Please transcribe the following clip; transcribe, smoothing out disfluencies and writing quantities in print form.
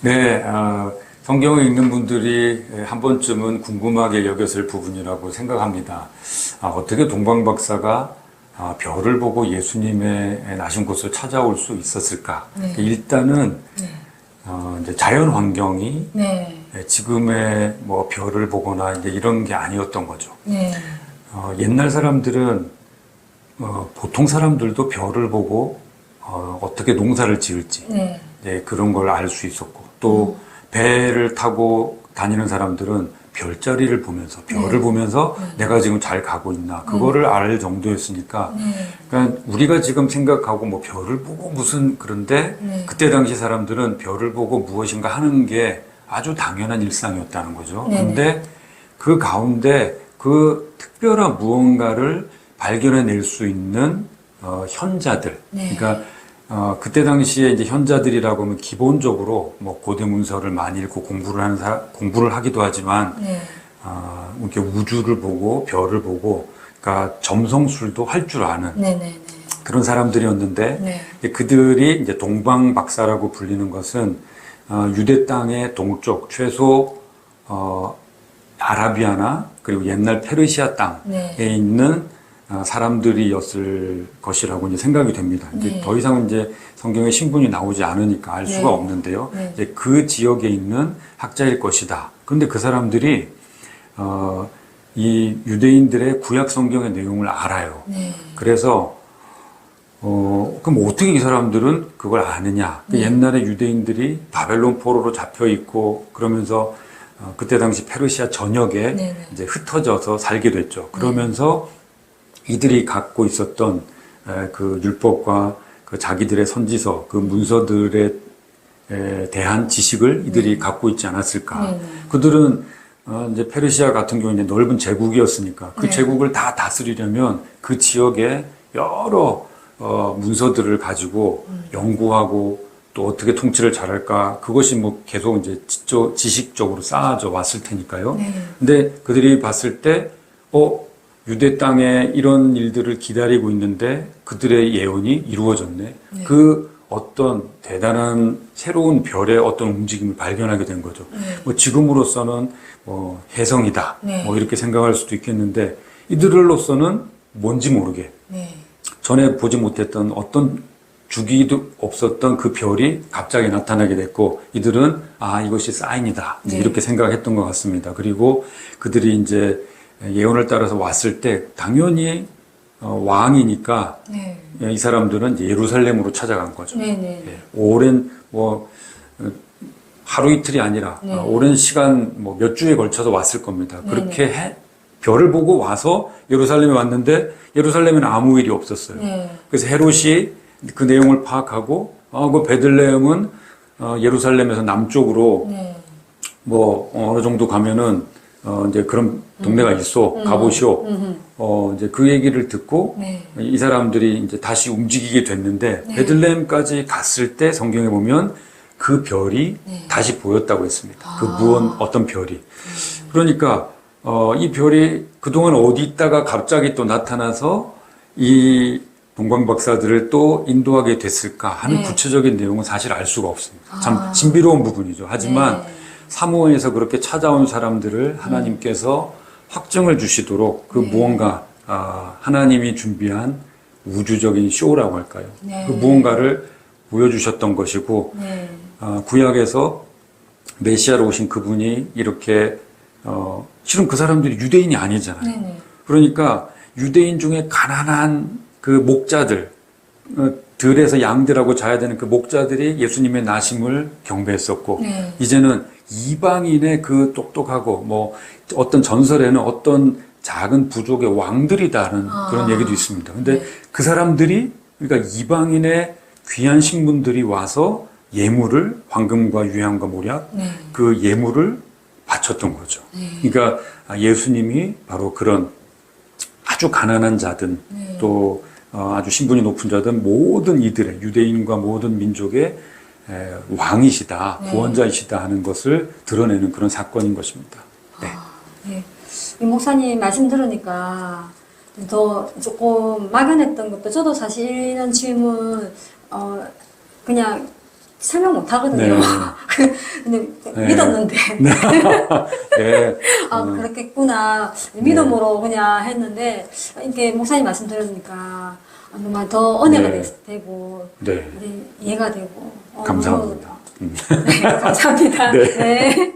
네, 성경을 읽는 분들이 한 번쯤은 궁금하게 여겼을 부분이라고 생각합니다. 어떻게 동방박사가 별을 보고 예수님의 나신 곳을 찾아올 수 있었을까? 네. 일단은 이제 자연 환경이 네. 지금의 뭐 별을 보거나 이제 이런 게 아니었던 거죠. 네. 옛날 사람들은 보통 사람들도 별을 보고 어떻게 농사를 지을지 네. 이제 그런 걸 알 수 있었고, 또 배를 타고 다니는 사람들은 별자리를 보면서 별을 보면서 내가 지금 잘 가고 있나 그거를 알 정도였으니까, 그러니까 우리가 지금 생각하고 뭐 별을 보고 무슨 그런데 그때 당시 사람들은 별을 보고 무엇인가 하는 게 아주 당연한 일상이었다는 거죠. 그런데 그 가운데 그 특별한 무언가를 발견해낼 수 있는 현자들, 그러니까 그때 당시에 이제 현자들이라고 하면 기본적으로 뭐 고대 문서를 많이 읽고 공부를 하기도 하지만, 이렇게 우주를 보고 별을 보고, 그러니까 점성술도 할 줄 아는 그런 사람들이었는데, 그들이 이제 동방박사라고 불리는 것은 유대 땅의 동쪽, 최소 아라비아나 그리고 옛날 페르시아 땅에 있는 사람들이었을 것이라고 이제 생각이 됩니다. 이제 더 이상 이제 성경에 신분이 나오지 않으니까 알 수가 없는데요. 이제 그 지역에 있는 학자일 것이다. 그런데 그 사람들이 이 유대인들의 구약 성경의 내용을 알아요. 그래서 그럼 어떻게 이 사람들은 그걸 아느냐? 옛날에 유대인들이 바벨론 포로로 잡혀 있고 그러면서 그때 당시 페르시아 전역에 이제 흩어져서 살게 됐죠. 그러면서 이들이 갖고 있었던 그 율법과 그 자기들의 선지서, 그 문서들에 대한 지식을 이들이 갖고 있지 않았을까. 그들은 이제 페르시아 같은 경우는 넓은 제국이었으니까 그 제국을 다 다스리려면 그 지역에 여러 문서들을 가지고 연구하고 또 어떻게 통치를 잘할까, 그것이 뭐 계속 이제 지식적으로 쌓아져 왔을 테니까요. 근데 그들이 봤을 때 유대 땅에 이런 일들을 기다리고 있는데 그들의 예언이 이루어졌네. 그 어떤 대단한 새로운 별의 어떤 움직임을 발견하게 된 거죠. 뭐 지금으로서는 뭐 혜성이다. 뭐 이렇게 생각할 수도 있겠는데 이들로서는 뭔지 모르게 전에 보지 못했던 어떤 주기도 없었던 그 별이 갑자기 나타나게 됐고, 이들은 이것이 사인이다. 이렇게 생각했던 것 같습니다. 그리고 그들이 이제 예언을 따라서 왔을 때 당연히 왕이니까 이 사람들은 이제 예루살렘으로 찾아간 거죠. 오랜 뭐 하루 이틀이 아니라 오랜 시간 뭐 몇 주에 걸쳐서 왔을 겁니다. 그렇게 별을 보고 와서 예루살렘에 왔는데 예루살렘에는 아무 일이 없었어요. 그래서 헤롯이 그 내용을 파악하고 그 베들레헴은 예루살렘에서 남쪽으로 뭐 어느 정도 가면은 이제 그런 동네가 있어. 가보시오. 이제 그 얘기를 듣고 이 사람들이 이제 다시 움직이게 됐는데 베들레헴까지 갔을 때 성경에 보면 그 별이 다시 보였다고 했습니다. 어떤 별이. 그러니까 이 별이 그동안 어디 있다가 갑자기 또 나타나서 이 동방박사들을 또 인도하게 됐을까 하는 구체적인 내용은 사실 알 수가 없습니다. 참 신비로운 부분이죠. 하지만 사모에서 그렇게 찾아온 사람들을 하나님께서 확증을 주시도록 그 무언가 하나님이 준비한 우주적인 쇼라고 할까요? 그 무언가를 보여주셨던 것이고, 구약에서 메시아로 오신 그분이 이렇게 실은 그 사람들이 유대인이 아니잖아요. 그러니까 유대인 중에 가난한 그 목자들, 들에서 양들하고 자야 되는 그 목자들이 예수님의 나심을 경배했었고, 이제는 이방인의 그 똑똑하고 뭐 어떤 전설에는 어떤 작은 부족의 왕들이다는 그런 얘기도 있습니다. 근데 그 사람들이, 그러니까 이방인의 귀한 신분들이 와서 예물을, 황금과 유향과 모략, 그 예물을 바쳤던 거죠. 그러니까 예수님이 바로 그런 아주 가난한 자든 또 아주 신분이 높은 자든 모든 이들의, 유대인과 모든 민족의 왕이시다, 네. 구원자이시다 하는 것을 드러내는 그런 사건인 것입니다. 네. 네. 이 목사님 말씀 들으니까 더 조금 막연했던 것도 저도 사실 이런 질문 그냥 설명 못 하거든요. 네. 근데 네. 믿었는데 네. 그렇겠구나 믿음으로 그냥 했는데 이렇게 목사님 말씀 들으니까 정말 더 은혜가 네. 되고 네. 이해가 되고 감사합니다. 네, 감사합니다. 네. 네.